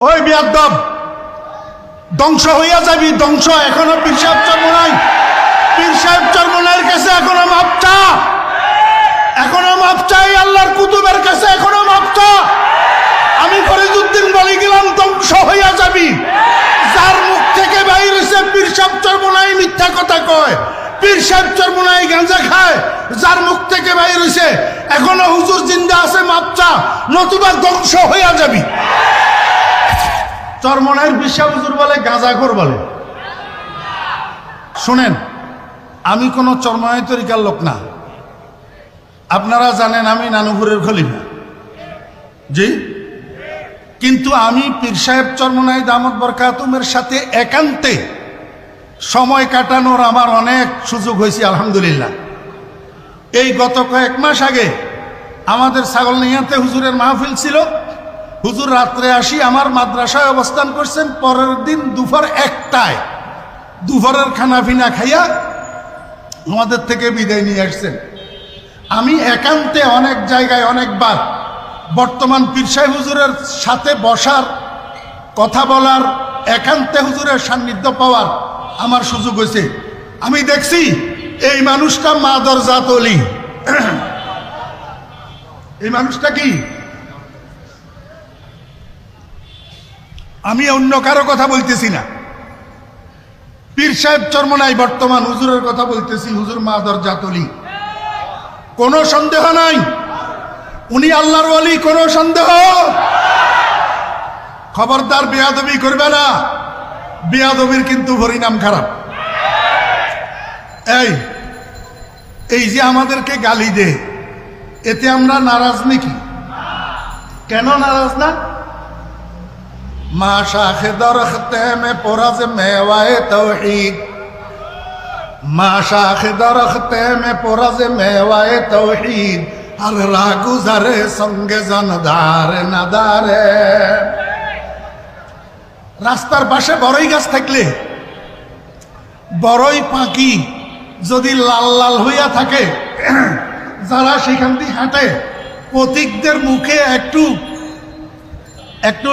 ওই বিয়াদ্দব, ধ্বংস হইয়া যাবি, ধ্বংস। এখনো পীর সাহেব চরমোনাই, পীর সাহেব চরমোনাইয়ের কাছে এখনো মাপ চা, এখনো মাপ চাই আল্লাহর কুতুবের কাছে, এখনো মাপ চা। আমি ফরিদউদ্দিন বলে গেলাম, ধ্বংস হইয়া যাবি। যার মুখ থেকে বাইর হইছে পীর সাহেব চরমোনাই মিথ্যা কথা কয়, পীর সাহেব চরমোনাই গাঁজা খায়, যার মুখ থেকে বাইর হইছে এখনো হুজুর জিন্দা আছে, মাপ চা, নতুবা ধ্বংস হইয়া যাবি। চরমোনাইয়ের বিশ্বাস হুজুর বলে, গাঁজাখোর বলে। শুনেন, আমি কোনো চরমোনাই তরিকার লোক না। আপনারা জানেন আমি নানুপুরের খলিফা, জি। কিন্তু আমি পীর সাহেব চরমোনাই দামত বরকাতুমের সাথে একান্তে সময় কাটানোর আমার অনেক সুযোগ হয়েছে, আলহামদুলিল্লাহ। এই গত কয়েক মাস আগে আমাদের ছাগলনাইয়াতে হুজুরের মাহফিল ছিল। হুজুর রাত্রে আসি আমার মাদ্রাসায় অবস্থান করছেন। পরের দিন দুপুর 1টায় দুপুরের খানা পিনা খাইয়া আমাদের থেকে বিদায় নিয়ে আসছেন। আমি একান্তে অনেক জায়গায় অনেকবার বর্তমান পীর সাহেব হুজুরের সাথে বসার, কথা বলার, একান্তে হুজুরের সান্নিধ্য পাওয়ার আমার সুযোগ হয়েছে। আমি দেখছি এই মানুষটা মাদর জাত অলি। এই মানুষটা কি, আমি অন্য কারো কথা বলতেছি না, পীর সাহেব চরমোনাই বর্তমান হুজুরের কথা বলতেছি। হুজুর মাদর জাত অলি, কোনো সন্দেহ নাই, উনি আল্লাহর ওলি, কোনো সন্দেহ। খবরদার বেয়াদবি করবে না, বেয়াদবির কিন্তু পরিণাম খারাপ। এই যে আমাদেরকে গালি দে, এতে আমরা নারাজ নাকি? কেন নারাজ না? মা শাখে দরখতে মে পোরাজ মেওয়ায়ে তৌহিদ, মা শাখে দরখতে মে পোরাজ মেওয়ায়ে তৌহিদ, আর রাগুজারে সঙ্গে জানদারে নাদারে। রাস্তার পাশে বড়ই গাছ থাকলে বড়ই পাখি যদি লাল লাল হইয়া থাকে, যারা সেখান দিয়ে হাঁটে পথিকদের মুখে একটু একটু